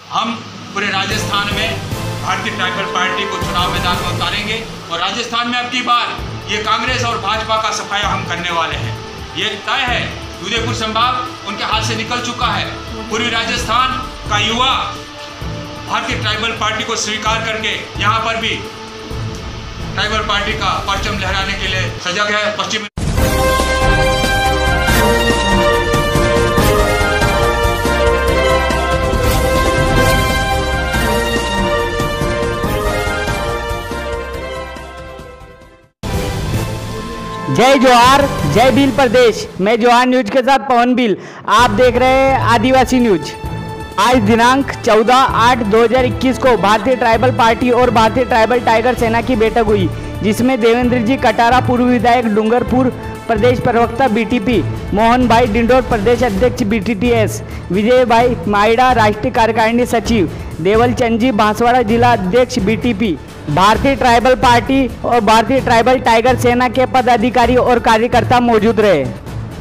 हम पूरे राजस्थान में भारतीय ट्राइबल पार्टी को चुनाव मैदान में उतारेंगे और राजस्थान में अब की बार ये कांग्रेस और भाजपा का सफाया हम करने वाले हैं। ये तय है, उदयपुर संभाग उनके हाथ से निकल चुका है। पूर्वी राजस्थान का युवा भारतीय ट्राइबल पार्टी को स्वीकार करके यहाँ पर भी ट्राइबल पार्टी का परचम लहराने के लिए सजग है। पश्चिमी जय जोहार, जय भील प्रदेश। मैं जोहार न्यूज के साथ पवन भील। आप देख रहे हैं आदिवासी न्यूज। आज दिनांक 14/8/2021 को भारतीय ट्राइबल पार्टी और भारतीय ट्राइबल टाइगर सेना की बैठक हुई, जिसमें देवेंद्र जी कटारा पूर्व विधायक डूंगरपुर प्रदेश प्रवक्ता बीटीपी, मोहन भाई डिंडोर प्रदेश अध्यक्ष बीटीटीएस, विजय भाई माइडा राष्ट्रीय कार्यकारिणी सचिव, देवल चंद जी बांसवाड़ा जिला अध्यक्ष बीटीपी, भारतीय ट्राइबल पार्टी और भारतीय ट्राइबल टाइगर सेना के पदाधिकारी और कार्यकर्ता मौजूद रहे।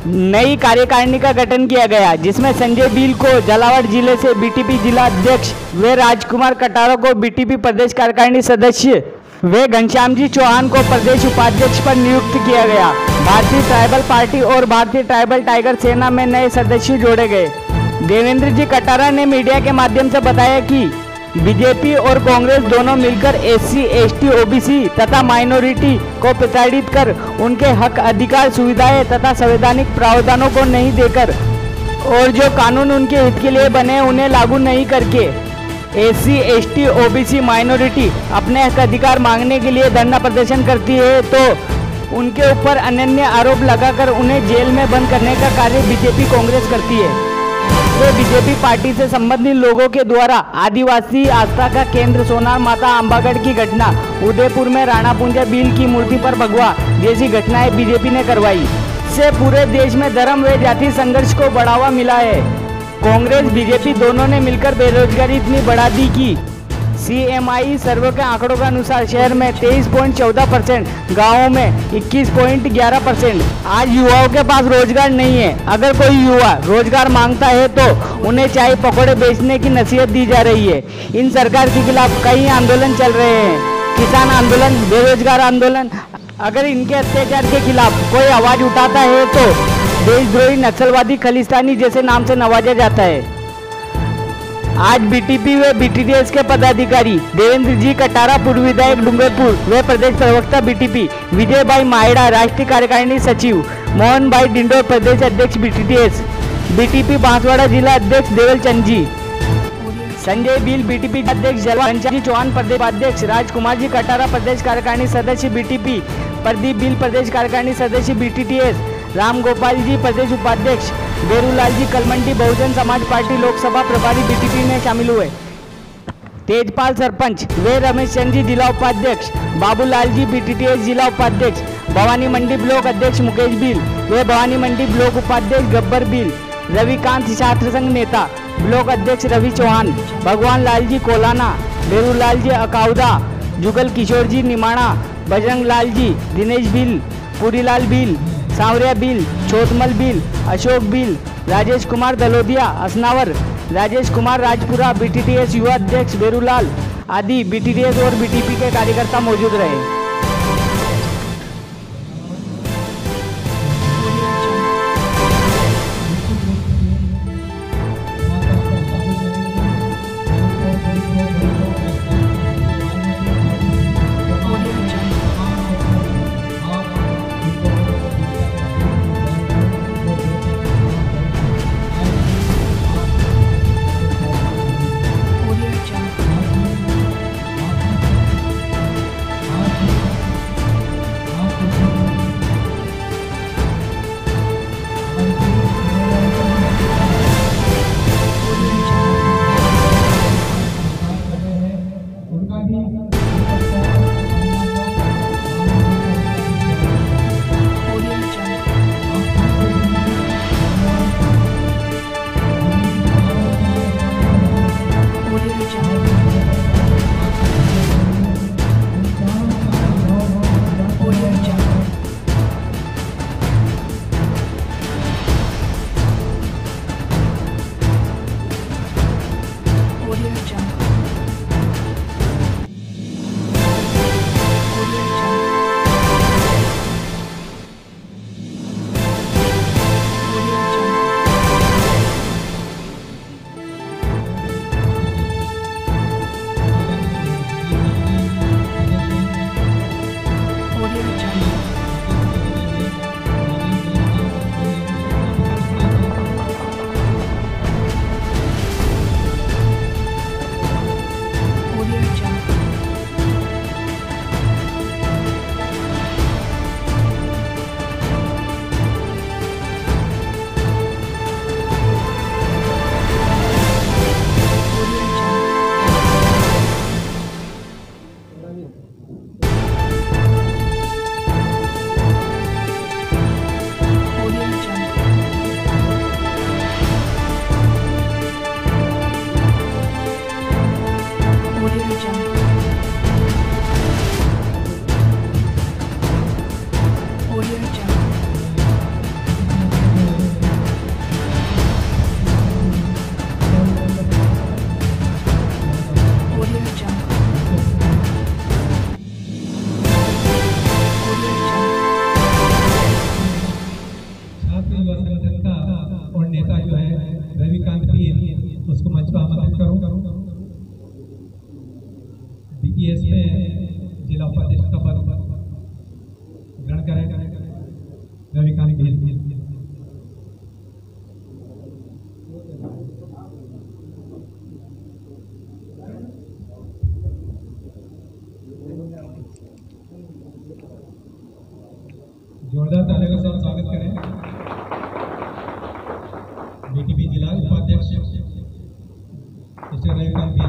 नई कार्यकारिणी का गठन किया गया, जिसमें संजय भील को झालावाड़ जिले से बीटीपी जिला अध्यक्ष व राजकुमार कटारा को बीटीपी प्रदेश कार्यकारिणी सदस्य वे घनश्याम जी चौहान को प्रदेश उपाध्यक्ष पर नियुक्त किया गया। भारतीय ट्राइबल पार्टी और भारतीय ट्राइबल टाइगर सेना में नए सदस्य जोड़े गए। देवेंद्र जी कटारा ने मीडिया के माध्यम से बताया कि बीजेपी और कांग्रेस दोनों मिलकर एससी, एसटी, ओबीसी तथा माइनॉरिटी को प्रताड़ित कर उनके हक, अधिकार, सुविधाएं तथा संवैधानिक प्रावधानों को नहीं देकर और जो कानून उनके हित के लिए बने उन्हें लागू नहीं करके एससी, एसटी, ओबीसी, माइनॉरिटी अपने हक अधिकार मांगने के लिए धरना प्रदर्शन करती है, तो उनके ऊपर अनन्य आरोप लगाकर उन्हें जेल में बंद करने का कार्य बीजेपी कांग्रेस करती है। तो बीजेपी पार्टी से संबंधित लोगों के द्वारा आदिवासी आस्था का केंद्र सोनार माता अंबागढ़ की घटना, उदयपुर में राणा पुंजा भील की मूर्ति पर भगवा जैसी घटनाएं बीजेपी ने करवाई। इससे पूरे देश में धर्म व जाति संघर्ष को बढ़ावा मिला है। कांग्रेस बीजेपी दोनों ने मिलकर बेरोजगारी इतनी बढ़ा दी कि CMI सर्वे के आंकड़ों के अनुसार शहर में 23.14%, गाँवों में 21.11%। आज युवाओं के पास रोजगार नहीं है। अगर कोई युवा रोजगार मांगता है तो उन्हें चाय पकौड़े बेचने की नसीहत दी जा रही है। इन सरकार के खिलाफ कई आंदोलन चल रहे हैं, किसान आंदोलन, बेरोजगार आंदोलन। अगर इनके अत्याचार के खिलाफ कोई आवाज उठाता है तो देशद्रोही, नक्सलवादी, खलिस्तानी जैसे नाम से नवाजा जाता है। आज बीटीपी व बीटीटीएस के पदाधिकारी देवेंद्र जी कटारा पूर्व विधायक डूंगरपुर व प्रदेश प्रवक्ता बीटीपी, विजय भाई माइडा राष्ट्रीय कार्यकारिणी सचिव, मोहन भाई डिंडोर प्रदेश अध्यक्ष बीटीटीएस, बीटीपी बांसवाड़ा जिला अध्यक्ष देवल चंद जी, संजय भील बीटीपी अध्यक्ष घनश्याम जी चौहान प्रदेश उपाध्यक्ष, राजकुमार जी कटारा प्रदेश कार्यकारिणी सदस्य बीटीपी, प्रदीप भील प्रदेश कार्यकारिणी सदस्य बीटीटीएस, राम गोपाल जी प्रदेश उपाध्यक्ष, बेरूलाल जी कलमंडी बहुजन समाज पार्टी लोकसभा प्रभारी बीटीपी में शामिल हुए। तेजपाल सरपंच वे रमेश चंद जी जिला उपाध्यक्ष, बाबूलाल जी बीटीटीएस जिला उपाध्यक्ष, भवानी मंडी ब्लॉक अध्यक्ष मुकेश भील वे भवानी मंडी ब्लॉक उपाध्यक्ष गब्बर भील, रविकांत छात्र संघ नेता ब्लॉक अध्यक्ष रवि चौहान, भगवान लाल जी कोलाना, बेरूलाल जी अकाउदा, जुगल किशोर जी निमाणा, बजरंग लाल जी, दिनेश भील, पूरीलाल भील, सांवरिया भील, छोटमल भील, अशोक भील, राजेश कुमार दलोदिया असनावर, राजेश कुमार राजपुरा बीटीटीएस युवा अध्यक्ष बेरूलाल आदि बीटीटीएस और बीटीपी के कार्यकर्ता मौजूद रहे। बीपीएस में जिला उपाध्यक्ष का पद ग्रहण करें रविकांत भील। जोरदार तालियों के साथ स्वागत करें बीटीपी जिला उपाध्यक्ष मिस्टर रविकांत भील।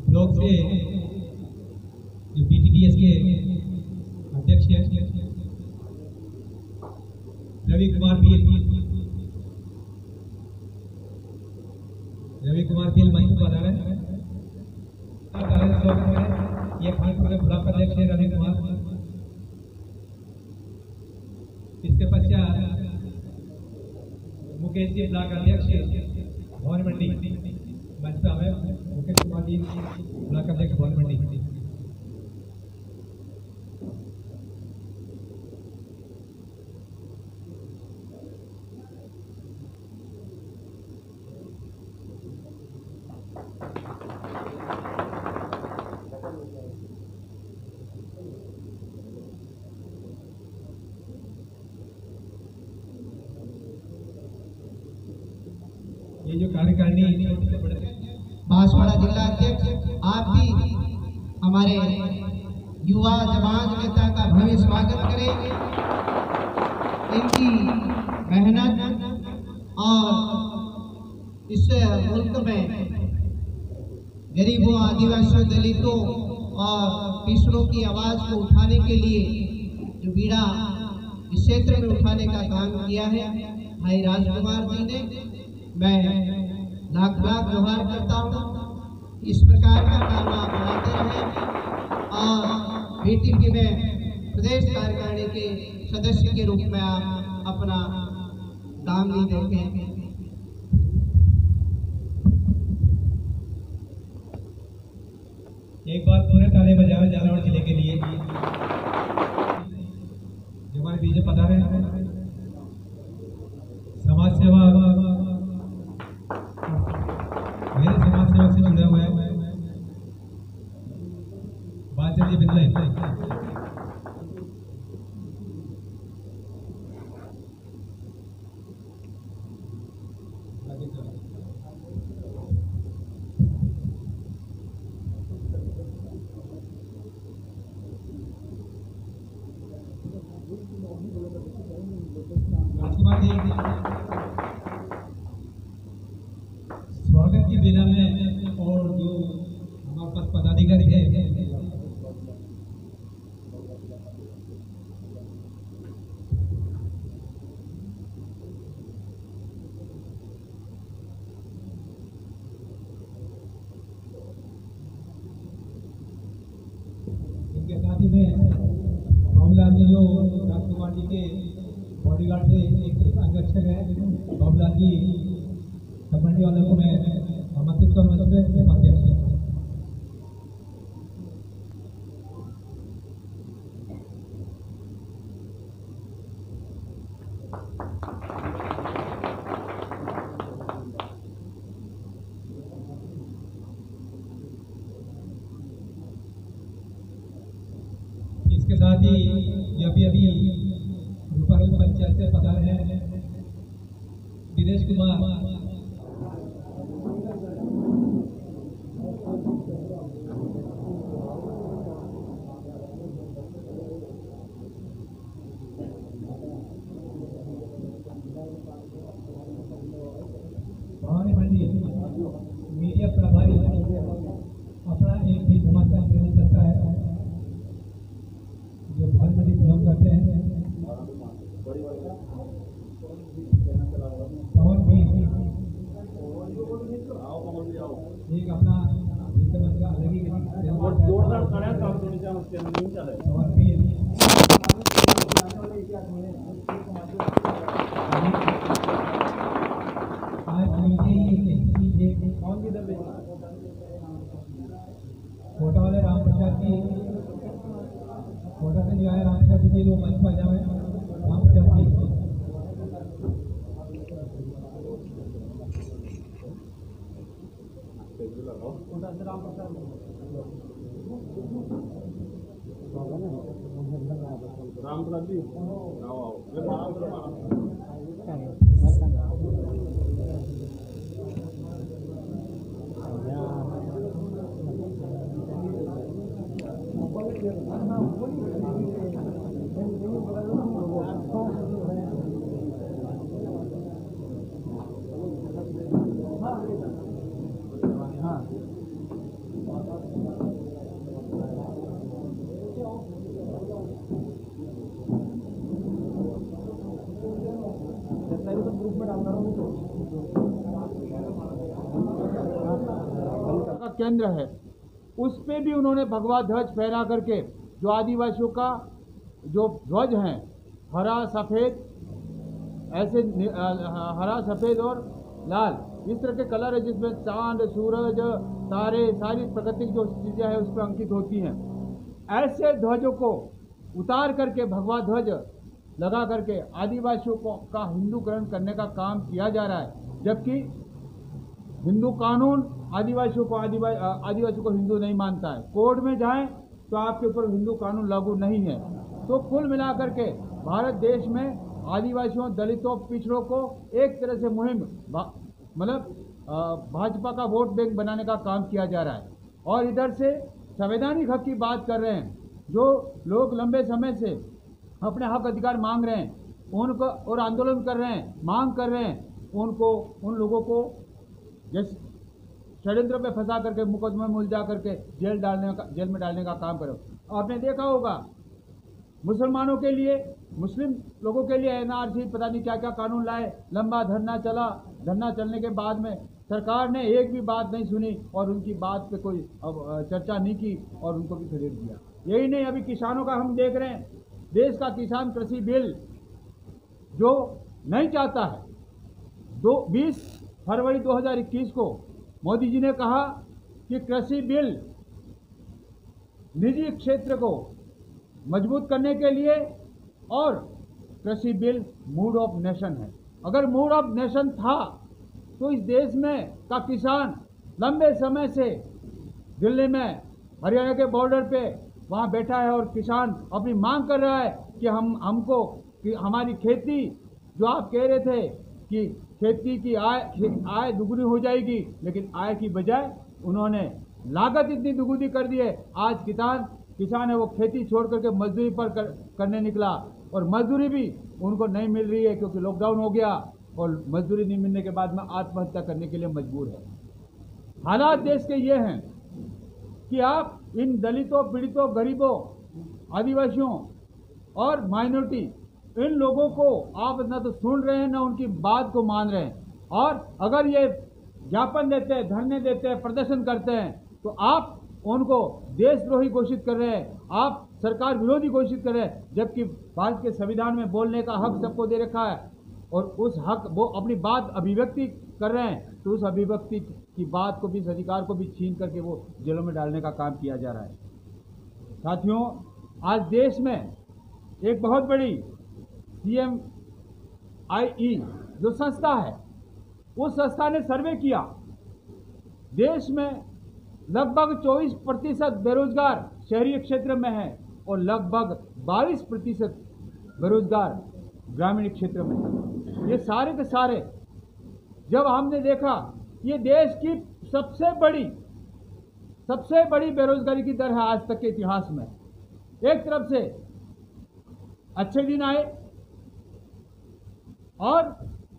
ब्लॉक से जो बीटीडीएस के अध्यक्ष हैं रवि कुमार भील मंच पर आ रहे हैं। ये खानपुर के ब्लॉक अध्यक्ष है रवि कुमार। इसके पश्चात मुकेश जी ब्लॉक अध्यक्ष भवन मंडी मंच पर आए। मुकेश कुमार जी ब्लॉक अध्यक्ष भवन मंडी। ये जो कार्यकारिणी बांसवाड़ा जिला अध्यक्ष, आप भी हमारे युवा जमात नेता का भव्य स्वागत करें। इनकी मेहनत और इस मुल्क में गरीबों, आदिवासियों, दलितों और पिछड़ों की आवाज को उठाने के लिए जो बीड़ा इस क्षेत्र में उठाने का काम किया है भाई राजकुमार जी ने, मैं लाख लाख जोहार करता हूँ। इस प्रकार का काम आप बनाते रहें और बीटीपी में प्रदेश कार्यकारिणी के सदस्य के रूप में आप अपना काम नहीं देखें। एक बार पूरे ताले बजाए झालावाड़ जिले के लिए जो हमारे बीच पधारे हैं समाज सेवा, मेरे समाज सेवा से जुड़े हुए हैं बालचंद बिंदले। स्वागत की बेला में और जो हमारे पास पदाधिकारी है पार्टी में बाबूलाल जी जो राजकुमार जी के बॉडीगार्ड थे, एक अंगरक्षक है। बाबूलाल जी कमेटी वालों को मैं आमंत्रित करूँगा अध्यक्ष। इसके साथ ही अभी रूपारेल पंचायत से पधारे हैं दिनेश कुमार। भवानी मंडी मीडिया प्रभारी अपना एक भी समाचार नहीं करता है, जो भवानी मंडी बिलोंग करते हैं। पवन भी एक अपना वित्त मंत्री का अलग ही जोरदार खड़ा है। पवन भी आज मुझे कौन की दर कोटा वाले राम प्रसाद जी, कोटा से जो आए राम प्रसाद जी लोग मंच पर जाए। राम प्रसाद जी का केंद्र है, उस पे भी उन्होंने भगवा ध्वज फहरा करके जो आदिवासियों का जो ध्वज हैं हरा सफ़ेद, ऐसे हरा सफ़ेद और लाल, इस तरह के कलर है जिसमें चांद सूरज तारे सारी प्राकृतिक जो चीज़ें हैं उस पर अंकित होती हैं। ऐसे ध्वजों को उतार करके भगवा ध्वज लगा करके आदिवासियों को का हिंदूकरण करने का काम किया जा रहा है, जबकि हिंदू कानून आदिवासियों को हिंदू नहीं मानता है। कोर्ट में जाएं तो आपके ऊपर हिंदू कानून लागू नहीं है। तो कुल मिलाकर के भारत देश में आदिवासियों, दलितों, पिछड़ों को एक तरह से मुहिम भाजपा का वोट बैंक बनाने का काम किया जा रहा है। और इधर से संवैधानिक हक की बात कर रहे हैं, जो लोग लंबे समय से अपने हक अधिकार मांग रहे हैं उनको और आंदोलन कर रहे हैं, मांग कर रहे हैं, उन लोगों को जैसे षड्यंत्र पे फंसा करके मुकदमे में उलझा करके जेल में डालने का काम करो। आपने देखा होगा मुसलमानों के लिए, मुस्लिम लोगों के लिए एनआरसी पता नहीं क्या क्या कानून लाए, लंबा धरना चला। धरना चलने के बाद में सरकार ने एक भी बात नहीं सुनी और उनकी बात पे कोई चर्चा नहीं की और उनको भी खदेड़ दिया। यही नहीं, अभी किसानों का हम देख रहे हैं, देश का किसान कृषि बिल जो नहीं चाहता है, 20 फरवरी 2021 को मोदी जी ने कहा कि कृषि बिल निजी क्षेत्र को मजबूत करने के लिए, और कृषि बिल मूड ऑफ नेशन है। अगर मूड ऑफ नेशन था तो इस देश में का किसान लंबे समय से दिल्ली में हरियाणा के बॉर्डर पे वहाँ बैठा है और किसान अपनी मांग कर रहा है कि हमको कि हमारी खेती, जो आप कह रहे थे कि खेती की आय दुगुनी हो जाएगी, लेकिन आय की बजाय उन्होंने लागत इतनी दुगुनी कर दी है। आज किसान है वो खेती छोड़ करके मजदूरी पर करने निकला और मजदूरी भी उनको नहीं मिल रही है क्योंकि लॉकडाउन हो गया और मजदूरी नहीं मिलने के बाद में आत्महत्या करने के लिए मजबूर है। हालात देश के ये हैं कि आप इन दलितों, पीड़ितों, गरीबों, आदिवासियों और माइनॉरिटी, इन लोगों को आप ना तो सुन रहे हैं ना उनकी बात को मान रहे हैं। और अगर ये ज्ञापन देते हैं, धरने देते हैं, प्रदर्शन करते हैं तो आप उनको देशद्रोही घोषित कर रहे हैं, आप सरकार विरोधी घोषित कर रहे हैं, जबकि भारत के संविधान में बोलने का हक सबको दे रखा है और उस हक वो अपनी बात अभिव्यक्ति कर रहे हैं, तो उस अभिव्यक्ति की बात को भी, इस अधिकार को भी छीन करके वो जेलों में डालने का काम किया जा रहा है। साथियों, आज देश में एक बहुत बड़ी CMIE जो संस्था है, उस संस्था ने सर्वे किया, देश में लगभग 24% बेरोजगार शहरी क्षेत्र में है और लगभग 22% बेरोजगार ग्रामीण क्षेत्र में है। ये सारे के सारे जब हमने देखा, ये देश की सबसे बड़ी बेरोजगारी की दर है आज तक के इतिहास में। एक तरफ से अच्छे दिन आए और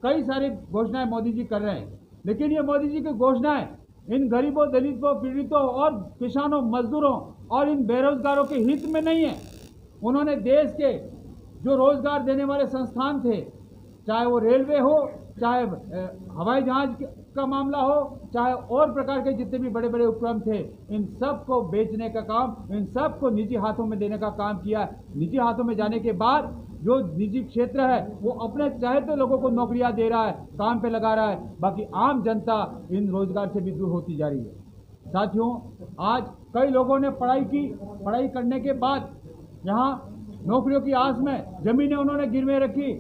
कई सारी घोषणाएं मोदी जी कर रहे हैं, लेकिन ये मोदी जी की घोषणाएं इन गरीबों, दलितों, पीड़ितों और किसानों, मजदूरों और इन बेरोजगारों के हित में नहीं है। उन्होंने देश के जो रोजगार देने वाले संस्थान थे, चाहे वो रेलवे हो, चाहे हवाई जहाज का मामला हो, चाहे और प्रकार के जितने भी बड़े बड़े उपक्रम थे, इन सब को बेचने का काम, इन सब को निजी हाथों में देने का काम किया। निजी हाथों में जाने के बाद जो निजी क्षेत्र है वो अपने चाहते लोगों को नौकरियां दे रहा है, काम पे लगा रहा है, बाकी आम जनता इन रोजगार से भी दूर होती जा रही है। साथियों, आज कई लोगों ने पढ़ाई करने के बाद यहाँ नौकरियों की आस में जमीनें उन्होंने गिरवे रखी,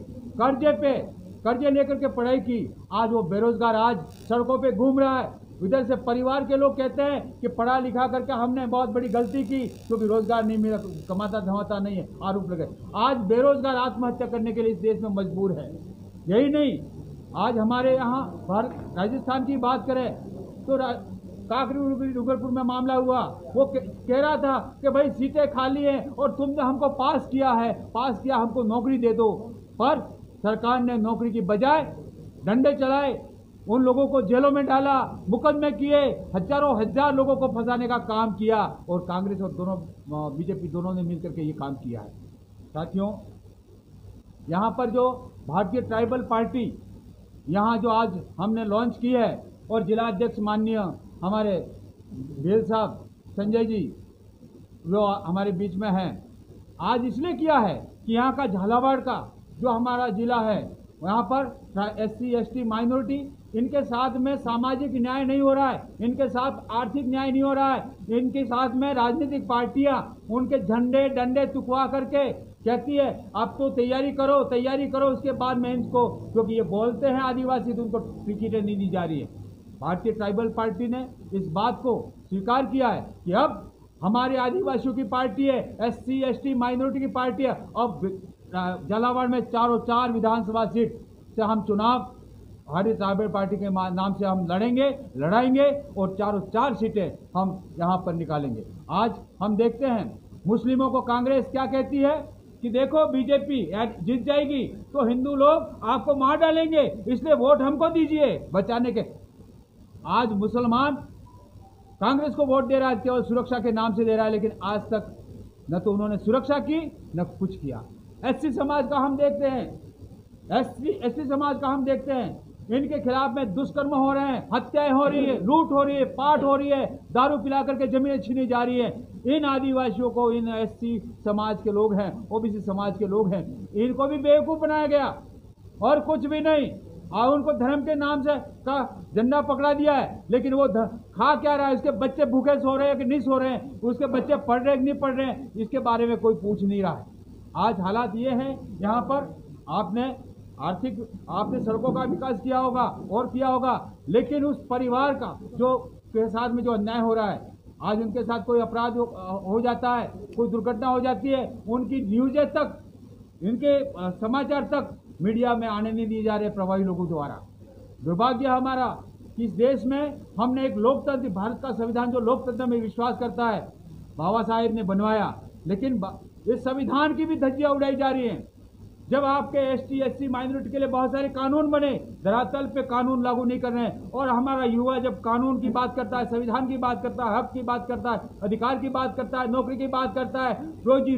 कर्जे लेकर के पढ़ाई की, आज वो बेरोजगार आज सड़कों पे घूम रहा है। इधर से परिवार के लोग कहते हैं कि पढ़ा लिखा करके हमने बहुत बड़ी गलती की, क्योंकि रोजगार नहीं मिला, कमाता धमाता नहीं है, आरोप लगे। आज बेरोजगार आत्महत्या करने के लिए इस देश में मजबूर है। यही नहीं, आज हमारे यहाँ राजस्थान की बात करें तो काकरी डूंगरपुर में मामला हुआ, वो कह रहा था कि भाई सीटें खाली हैं और तुमने हमको पास किया, हमको नौकरी दे दो। पर सरकार ने नौकरी की बजाय डंडे चलाए, उन लोगों को जेलों में डाला, मुकदमे किए, हजार लोगों को फंसाने का काम किया और कांग्रेस और दोनों बीजेपी दोनों ने मिलकर के ये काम किया है। साथियों, यहाँ पर जो भारतीय ट्राइबल पार्टी यहाँ जो आज हमने लॉन्च की है और जिला अध्यक्ष माननीय हमारे भेल साहब संजय जी वो हमारे बीच में हैं, आज इसलिए किया है कि यहाँ का झालावाड़ का जो हमारा जिला है, वहाँ पर SC ST माइनॉरिटी, इनके साथ में सामाजिक न्याय नहीं हो रहा है, इनके साथ आर्थिक न्याय नहीं हो रहा है, इनके साथ में राजनीतिक पार्टियां उनके झंडे डंडे चुकवा करके कहती है आप तो तैयारी करो, उसके बाद में इनको, क्योंकि ये बोलते हैं आदिवासी, तो उनको टिकटें नहीं दी जा रही है। भारतीय ट्राइबल पार्टी ने इस बात को स्वीकार किया है कि अब हमारे आदिवासियों की पार्टी है, SC ST माइनॉरिटी की पार्टी है। अब झालावाड़ में 4 विधानसभा सीट से हम चुनाव भारतीय ट्राइबल पार्टी के नाम से हम लड़ाएंगे और 4 सीटें हम यहाँ पर निकालेंगे। आज हम देखते हैं मुस्लिमों को कांग्रेस क्या कहती है कि देखो बीजेपी जीत जाएगी तो हिंदू लोग आपको मार डालेंगे, इसलिए वोट हमको दीजिए बचाने के। आज मुसलमान कांग्रेस को वोट दे रहा है, केवल सुरक्षा के नाम से दे रहा है, लेकिन आज तक न तो उन्होंने सुरक्षा की न कुछ किया। SC समाज का हम देखते हैं, ST समाज का हम देखते हैं, इनके खिलाफ में दुष्कर्म हो रहे हैं, हत्याएं हो रही है, लूट हो रही है, पाट हो रही है, दारू पिला करके जमीनें छीनी जा रही है। इन आदिवासियों को, इन SC समाज के लोग हैं, OBC समाज के लोग हैं, इनको भी बेवकूफ बनाया गया और कुछ भी नहीं। और उनको धर्म के नाम से का झंडा पकड़ा दिया है, लेकिन वो खा क्या रहा है, उसके बच्चे भूखे सो रहे हैं कि नहीं सो रहे हैं, उसके बच्चे पढ़ रहे हैं कि नहीं पढ़ रहे हैं, इसके बारे में कोई पूछ नहीं रहा है। आज हालात ये हैं, यहाँ पर आपने सड़कों का विकास किया होगा और किया होगा, लेकिन उस परिवार का जो के साथ में जो अन्याय हो रहा है, आज उनके साथ कोई अपराध हो जाता है, कोई दुर्घटना हो जाती है, उनकी न्यूज़ें तक, इनके समाचार तक मीडिया में आने नहीं दिए जा रहे प्रभावी लोगों द्वारा। दुर्भाग्य हमारा कि इस देश में हमने एक लोकतंत्र, भारत का संविधान जो लोकतंत्र में विश्वास करता है, बाबा साहेब ने बनवाया, लेकिन इस संविधान की भी धज्जियां उड़ाई जा रही हैं। जब आपके ST SC माइनॉरिटी के लिए बहुत सारे कानून बने, धरातल पे कानून लागू नहीं कर रहे हैं, और हमारा युवा जब कानून की बात करता है, संविधान की बात करता है, हक की बात करता है, अधिकार की बात करता है, नौकरी की बात करता है, रोजी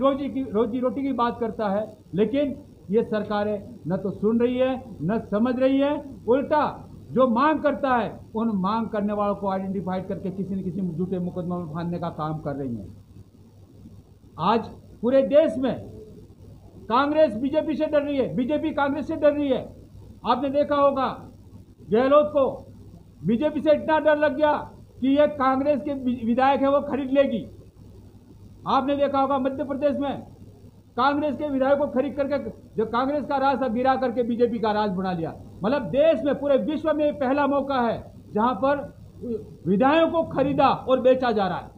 रोटी की बात करता है, लेकिन ये सरकारें न तो सुन रही है न समझ रही है, उल्टा जो मांग करता है उन मांग करने वालों को आइडेंटिफाइड करके किसी न किसी झूठे मुकदमा में फांदने का काम कर रही है। आज पूरे देश में कांग्रेस बीजेपी से डर रही है, बीजेपी कांग्रेस से डर रही है। आपने देखा होगा गहलोत को बीजेपी से इतना डर लग गया कि ये कांग्रेस के विधायक है वो खरीद लेगी। आपने देखा होगा मध्य प्रदेश में कांग्रेस के विधायकों को खरीद करके जो कांग्रेस का राज था गिरा करके बीजेपी का राज बना लिया। मतलब देश में पूरे विश्व में पहला मौका है जहां पर विधायकों को खरीदा और बेचा जा रहा है।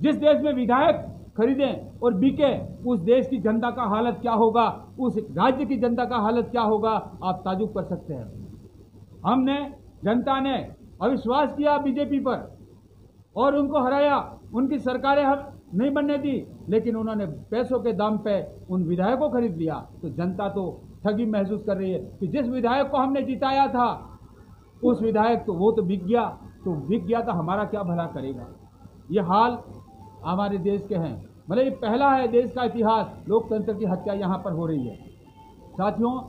जिस देश में विधायक खरीदें और बिके उस देश की जनता का हालत क्या होगा, उस राज्य की जनता का हालत क्या होगा, आप ताजुब कर सकते हैं। जनता ने अविश्वास किया बीजेपी पर और उनको हराया, उनकी सरकारें नहीं बनने दी, लेकिन उन्होंने पैसों के दाम पे उन विधायकों को खरीद लिया। तो जनता तो ठगी महसूस कर रही है कि जिस विधायक को हमने जिताया था उस विधायक तो वो तो बिक गया, तो बिक गया तो हमारा क्या भला करेगा। ये हाल हमारे देश के हैं। मतलब ये पहला है देश का इतिहास लोकतंत्र की हत्या यहाँ पर हो रही है। साथियों,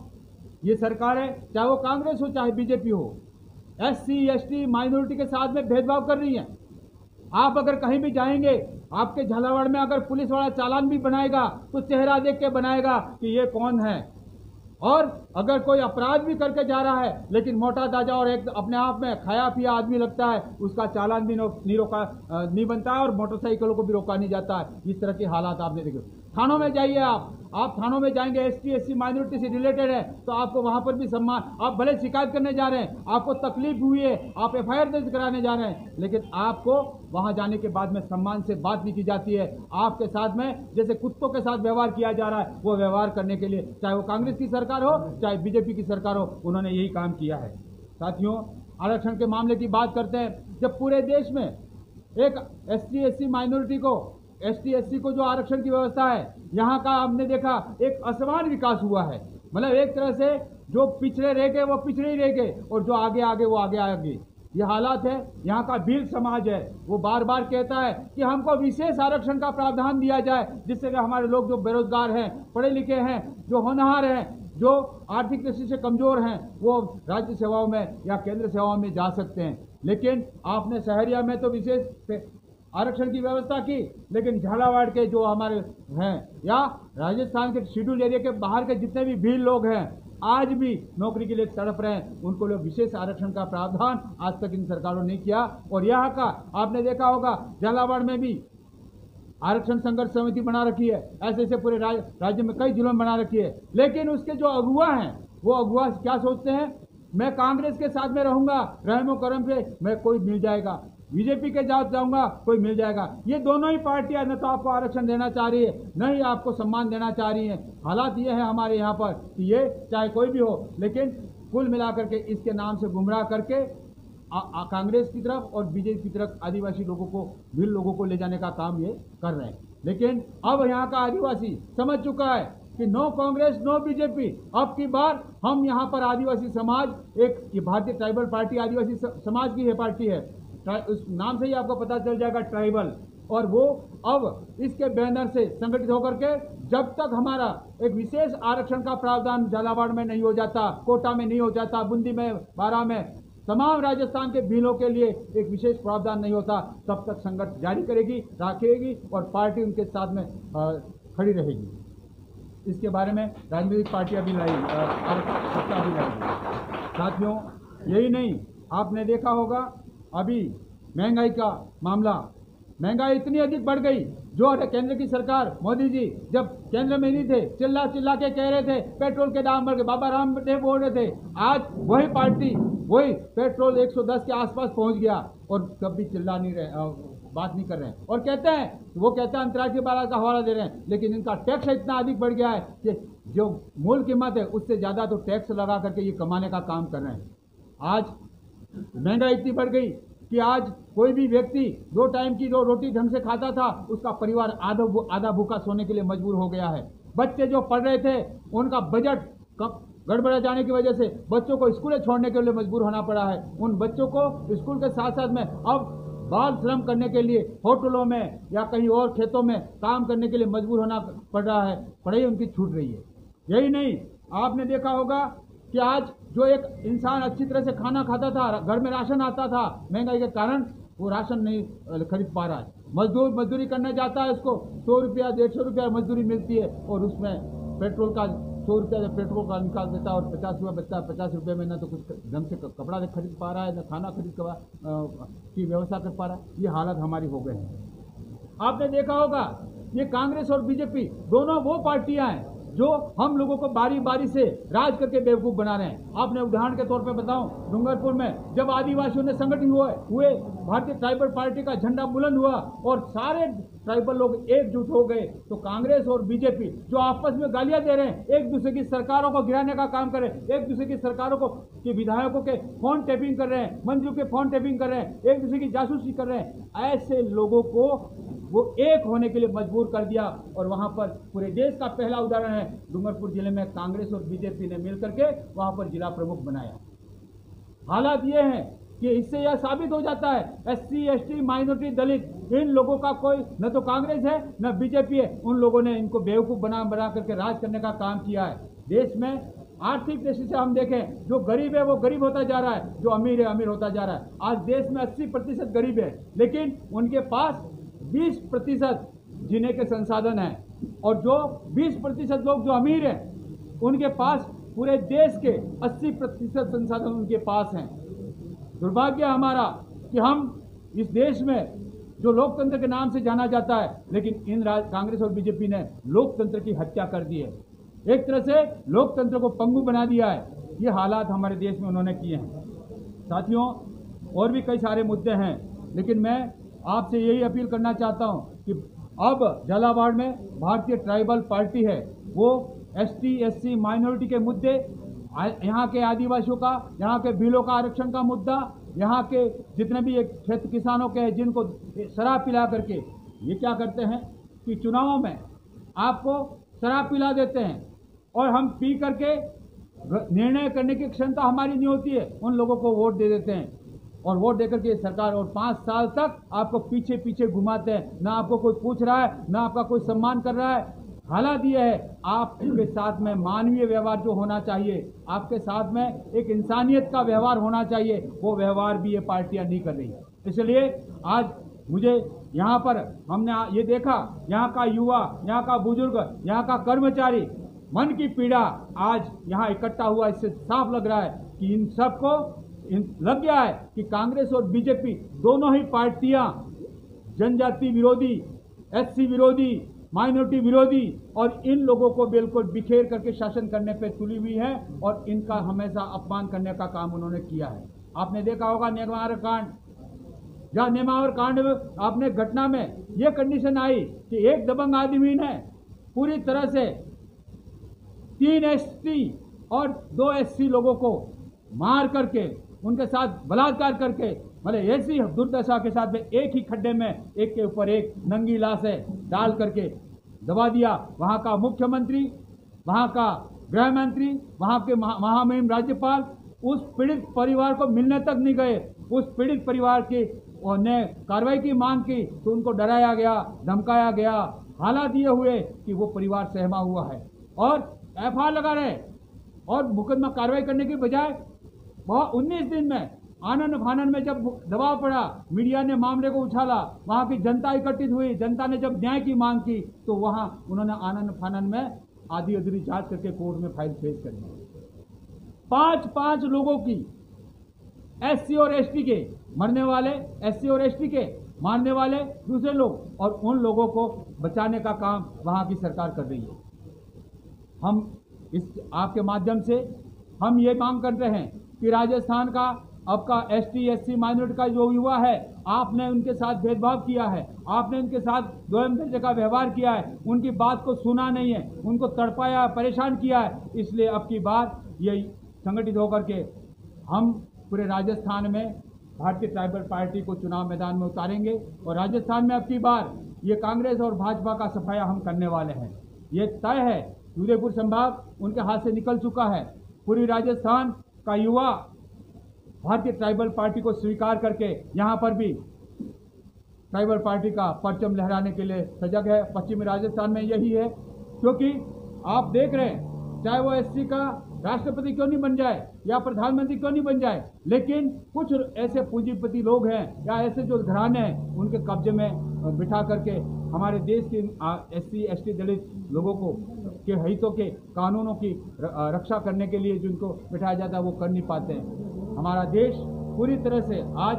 ये सरकारें चाहे वो कांग्रेस हो चाहे बीजेपी हो, SC ST माइनॉरिटी के साथ में भेदभाव कर रही हैं। आप अगर कहीं भी जाएंगे, आपके झालावाड़ में अगर पुलिस वाला चालान भी बनाएगा तो चेहरा देख के बनाएगा कि ये कौन है। और अगर कोई अपराध भी करके जा रहा है लेकिन मोटा ताजा और एक अपने आप में खाया पिया आदमी लगता है, उसका चालान भी नहीं बनता है और मोटरसाइकिलों को भी रोका नहीं जाता है। इस तरह के हालात आपने देखे। थानों में जाइए, आप थानों में जाएंगे, ST SC माइनॉरिटी से रिलेटेड है तो आपको वहां पर भी सम्मान, आप भले शिकायत करने जा रहे हैं, आपको तकलीफ हुई है, आप FIR दर्ज कराने जा रहे हैं, लेकिन आपको वहां जाने के बाद में सम्मान से बात नहीं की जाती है। आपके साथ में जैसे कुत्तों के साथ व्यवहार किया जा रहा है, वो व्यवहार करने के लिए चाहे वो कांग्रेस की सरकार हो चाहे बीजेपी की सरकार हो, उन्होंने यही काम किया है। साथियों, आरक्षण के मामले की बात करते हैं। जब पूरे देश में एक ST SC माइनॉरिटी को, ST SC को जो आरक्षण की व्यवस्था है, यहाँ का हमने देखा एक असमान विकास हुआ है। मतलब एक तरह से जो पिछड़े रह गए वो पिछड़े ही रह गए और जो आगे आगे वो आगे आगे। ये हालात है। यहाँ का भील समाज है, वो बार बार कहता है कि हमको विशेष आरक्षण का प्रावधान दिया जाए जिससे कि हमारे लोग जो बेरोजगार हैं, पढ़े लिखे हैं, जो होनहार हैं, जो आर्थिक दृष्टि से कमजोर हैं, वो राज्य सेवाओं में या केंद्र सेवाओं में जा सकते हैं। लेकिन आपने शहरिया में तो विशेष आरक्षण की व्यवस्था की, लेकिन झालावाड़ के जो हमारे हैं या राजस्थान के शेड्यूल एरिया के बाहर के जितने भी भील लोग हैं, आज भी नौकरी के लिए तड़प रहे हैं। उनको लोग विशेष आरक्षण का प्रावधान आज तक इन सरकारों ने किया। और यहाँ का आपने देखा होगा झालावाड़ में भी आरक्षण संघर्ष समिति बना रखी है, ऐसे ऐसे पूरे राज्य में कई जिलों में बना रखी है। लेकिन उसके जो अगुआ हैं, वो अगुआ क्या सोचते हैं, मैं कांग्रेस के साथ में रहूंगा, रहमो करम से मैं कोई मिल जाएगा, बीजेपी के साथ जाऊंगा कोई मिल जाएगा। ये दोनों ही पार्टियां न तो आपको आरक्षण देना चाह रही है, न ही आपको सम्मान देना चाह रही है। हालात ये है हमारे यहाँ पर कि ये चाहे कोई भी हो, लेकिन कुल मिलाकर के इसके नाम से गुमराह करके कांग्रेस की तरफ और बीजेपी की तरफ आदिवासी लोगों को, भील लोगों को ले जाने का काम ये कर रहे हैं। लेकिन अब यहाँ का आदिवासी समझ चुका है कि नो कांग्रेस नो बीजेपी। अब की बार हम यहाँ पर आदिवासी समाज, एक ये भारतीय ट्राइबल पार्टी आदिवासी समाज की है पार्टी है, उस नाम से ही आपको पता चल जाएगा ट्राइबल। और वो अब इसके बैनर से संगठित होकर के जब तक हमारा एक विशेष आरक्षण का प्रावधान झालावाड़ में नहीं हो जाता, कोटा में नहीं हो जाता, बूंदी में, बारा में, तमाम राजस्थान के भीलों के लिए एक विशेष प्रावधान नहीं होता, तब तक संगठन जारी करेगी, रखेगी और पार्टी उनके साथ में खड़ी रहेगी। इसके बारे में राजनीतिक पार्टियां भी लड़ेंगी, सत्ता भी लड़ेंगी। साथियों, यही नहीं, आपने देखा होगा अभी महंगाई का मामला, महंगाई इतनी अधिक बढ़ गई। जो केंद्र की सरकार, मोदी जी जब केंद्र में नहीं थे, चिल्ला चिल्ला के कह रहे थे पेट्रोल के दाम बढ़ गए, बाबा रामदेव बोल रहे थे। आज वही पार्टी, वही पेट्रोल 110 के आसपास पहुंच गया और कभी चिल्ला नहीं रहे, बात नहीं कर रहे हैं। और कहते हैं, वो कहते हैं अंतर्राष्ट्रीय बाजार का हवाला दे रहे हैं, लेकिन इनका टैक्स इतना अधिक बढ़ गया है कि जो मूल कीमत है उससे ज़्यादा तो टैक्स लगा करके ये कमाने का काम कर रहे हैं। आज महंगाई इतनी बढ़ गई कि आज कोई भी व्यक्ति 2 टाइम की जो रोटी ढंग से खाता था, उसका परिवार आधा भूखा सोने के लिए मजबूर हो गया है। बच्चे जो पढ़ रहे थे, उनका बजट गड़बड़ा जाने की वजह से बच्चों को स्कूलें छोड़ने के लिए मजबूर होना पड़ा है। उन बच्चों को स्कूल के साथ साथ में अब बाल श्रम करने के लिए होटलों में या कहीं और खेतों में काम करने के लिए मजबूर होना पड़ रहा है, पढ़ाई उनकी छूट रही है। यही नहीं, आपने देखा होगा कि आज जो एक इंसान अच्छी तरह से खाना खाता था, घर में राशन आता था, महंगाई के कारण वो राशन नहीं खरीद पा रहा है। मजदूरी करने जाता है, उसको 100 रुपया 150 रुपया मजदूरी मिलती है और उसमें पेट्रोल का 100 रुपया पेट्रोल का निकाल देता है और 50 रुपया बचता है। 50 रुपये में ना तो कुछ ढंग से कपड़ा खरीद पा रहा है, ना खाना खरीद की व्यवस्था कर पा रहा है। ये हालत हमारी हो गए हैं। आपने देखा होगा ये कांग्रेस और बीजेपी दोनों वो पार्टियां हैं जो हम लोगों को बारी बारी से राज करके बेवकूफ बना रहे हैं। आपने उदाहरण के तौर पे बताऊं, डूंगरपुर में जब आदिवासियों ने संगठित हुए, भारतीय ट्राइबल पार्टी का झंडा बुलंद हुआ और सारे ट्राइबल लोग एकजुट हो गए, तो कांग्रेस और बीजेपी जो आपस में गालियां दे रहे हैं, एक दूसरे की सरकारों को गिराने का काम कर रहे हैं, एक दूसरे की सरकारों को के विधायकों के फोन टैपिंग कर रहे हैं, मंत्रियों के फोन टैपिंग कर रहे हैं, एक दूसरे की जासूसी कर रहे हैं, ऐसे लोगों को वो एक होने के लिए मजबूर कर दिया। और वहां पर पूरे देश का पहला उदाहरण है, डूंगरपुर जिले में कांग्रेस और बीजेपी ने मिलकर के वहां पर जिला प्रमुख बनाया। हालात ये हैं कि इससे यह साबित हो जाता है SC ST माइनॉरिटी दलित इन लोगों का कोई न तो कांग्रेस है न बीजेपी है, उन लोगों ने इनको बेवकूफ बना करके राज करने का काम किया है। देश में आर्थिक दृष्टि से हम देखें, जो गरीब है वो गरीब होता जा रहा है, जो अमीर है अमीर होता जा रहा है। आज देश में 80% गरीब है, लेकिन उनके पास 20% जीने के संसाधन हैं और जो 20% लोग जो अमीर हैं उनके पास पूरे देश के 80% संसाधन उनके पास हैं। दुर्भाग्य हमारा कि हम इस देश में जो लोकतंत्र के नाम से जाना जाता है, लेकिन इन कांग्रेस और बीजेपी ने लोकतंत्र की हत्या कर दी है, एक तरह से लोकतंत्र को पंगु बना दिया है। ये हालात हमारे देश में उन्होंने किए हैं। साथियों, और भी कई सारे मुद्दे हैं, लेकिन मैं आपसे यही अपील करना चाहता हूं कि अब झालावाड़ में भारतीय ट्राइबल पार्टी है, वो ST SC माइनॉरिटी के मुद्दे, यहाँ के आदिवासियों का, यहाँ के भीलों का आरक्षण का मुद्दा, यहाँ के जितने भी एक क्षेत्र किसानों के हैं जिनको शराब पिला करके ये क्या करते हैं कि चुनावों में आपको शराब पिला देते हैं और हम पी करके निर्णय करने की क्षमता हमारी नहीं होती है, उन लोगों को वोट दे देते हैं और वोट देकर के सरकार और 5 साल तक आपको पीछे पीछे घुमाते हैं। ना आपको कोई पूछ रहा है, ना आपका कोई सम्मान कर रहा है। हालात ये है, आपके साथ में मानवीय व्यवहार जो होना चाहिए, आपके साथ में एक इंसानियत का व्यवहार होना चाहिए, वो व्यवहार भी ये पार्टियां नहीं कर रही। इसलिए आज मुझे यहाँ पर हमने ये देखा, यहाँ का युवा, यहाँ का बुजुर्ग, यहाँ का कर्मचारी मन की पीड़ा आज यहाँ इकट्ठा हुआ। इससे साफ लग रहा है कि इन सबको लग गया है कि कांग्रेस और बीजेपी दोनों ही पार्टियां जनजाति विरोधी, SC विरोधी, माइनॉरिटी विरोधी और इन लोगों को बिल्कुल बिखेर करके शासन करने पे तुली हुई है और इनका हमेशा अपमान करने का काम उन्होंने किया है। आपने देखा होगा नेमावर कांड, जहाँ नेमावर कांड में आपने घटना में यह कंडीशन आई कि एक दबंग आदमी ने पूरी तरह से 3 ST और 2 SC लोगों को मार करके, उनके साथ बलात्कार करके, मतलब ऐसी दुर्दशा के साथ में एक ही खड्डे में एक के ऊपर एक नंगी लाशें डाल करके दबा दिया। वहाँ का मुख्यमंत्री, वहाँ का गृह मंत्री, वहाँ के महामहिम राज्यपाल उस पीड़ित परिवार को मिलने तक नहीं गए। उस पीड़ित परिवार की ने कार्रवाई की मांग की तो उनको डराया गया, धमकाया गया। हालात ये हुए कि वो परिवार सहमा हुआ है और FIR लगा रहे और मुकदमा कार्रवाई करने की बजाय 19 दिन में आनन फानन में जब दबाव पड़ा, मीडिया ने मामले को उछाला, वहाँ की जनता एकत्रित हुई, जनता ने जब न्याय की मांग की तो वहाँ उन्होंने आनन फानन में आधी अधूरी जांच करके कोर्ट में फाइल पेश कर दी। 5 लोगों की SC और ST के मरने वाले, SC और ST के मारने वाले दूसरे लोग, और उन लोगों को बचाने का काम वहाँ की सरकार कर रही है। हम इस आपके माध्यम से हम ये मांग करते हैं कि राजस्थान का आपका ST SC माइनॉरिटी का जो युवा है, आपने उनके साथ भेदभाव किया है, आपने उनके साथ दोयम दर्जे का व्यवहार किया है, उनकी बात को सुना नहीं है, उनको तड़पाया, परेशान किया है। इसलिए अब की बार ये संगठित होकर के हम पूरे राजस्थान में भारतीय ट्राइबल पार्टी को चुनाव मैदान में उतारेंगे और राजस्थान में अब की बार ये कांग्रेस और भाजपा का सफाया हम करने वाले हैं। ये तय है, उदयपुर संभाग उनके हाथ से निकल चुका है। पूरी राजस्थान का युवा भारतीय ट्राइबल पार्टी को स्वीकार करके यहाँ पर भी ट्राइबल पार्टी का परचम लहराने के लिए सजग है। पश्चिमी राजस्थान में यही है, क्योंकि आप देख रहे हैं चाहे वो एससी का राष्ट्रपति क्यों नहीं बन जाए या प्रधानमंत्री क्यों नहीं बन जाए, लेकिन कुछ ऐसे पूंजीपति लोग हैं या ऐसे जो घराने हैं उनके कब्जे में बिठा करके हमारे देश के एससी एसटी दलित लोगों को के हितों के कानूनों की रक्षा करने के लिए जिनको बिठाया जाता है वो कर नहीं पाते हैं। हमारा देश पूरी तरह से आज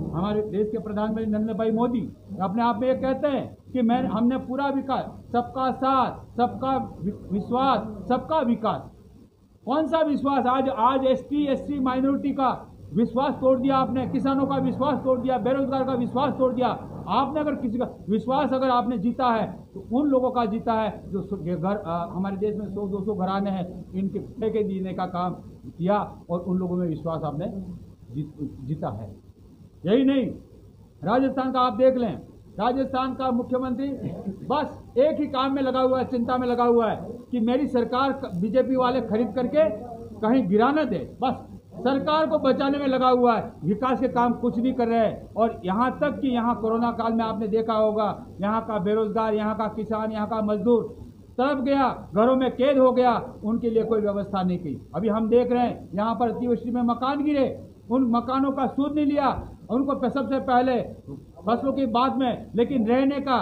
हमारे देश के प्रधानमंत्री नरेंद्र भाई मोदी अपने आप में ये कहते हैं कि हमने पूरा विकास, सबका साथ, सबका विश्वास, सबका विकास। कौन सा विश्वास? आज एसटी एससी माइनॉरिटी का विश्वास तोड़ दिया आपने, किसानों का विश्वास तोड़ दिया, बेरोजगार का विश्वास तोड़ दिया आपने। अगर किसी का विश्वास अगर आपने जीता है तो उन लोगों का जीता है जो घर हमारे देश में 100-200 घराने हैं, इनके ठेके देने का काम किया और उन लोगों में विश्वास आपने जीता है। यही नहीं, राजस्थान का आप देख लें, राजस्थान का मुख्यमंत्री बस एक ही काम में लगा हुआ है, चिंता में लगा हुआ है कि मेरी सरकार बीजेपी वाले खरीद करके कहीं गिरा न दे, बस सरकार को बचाने में लगा हुआ है। विकास के काम कुछ नहीं कर रहे हैं। और यहाँ तक कि यहाँ कोरोना काल में आपने देखा होगा, यहाँ का बेरोजगार, यहाँ का किसान, यहाँ का मजदूर तड़प गया, घरों में कैद हो गया, उनके लिए कोई व्यवस्था नहीं की। अभी हम देख रहे हैं यहाँ पर अतिवृष्टि में मकान गिरे, उन मकानों का सूद नहीं लिया उनको सबसे पहले, फसलों की बाद में, लेकिन रहने का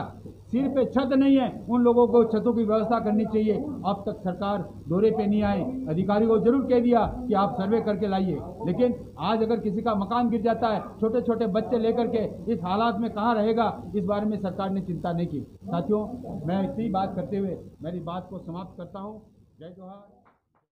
सिर पे छत नहीं है, उन लोगों को छतों की व्यवस्था करनी चाहिए। अब तक सरकार दौरे पे नहीं आई। अधिकारी को जरूर कह दिया कि आप सर्वे करके लाइए, लेकिन आज अगर किसी का मकान गिर जाता है, छोटे छोटे बच्चे लेकर के इस हालात में कहाँ रहेगा, इस बारे में सरकार ने चिंता नहीं की। साथियों, मैं इतनी बात करते हुए मेरी बात को समाप्त करता हूँ। जय जोहार।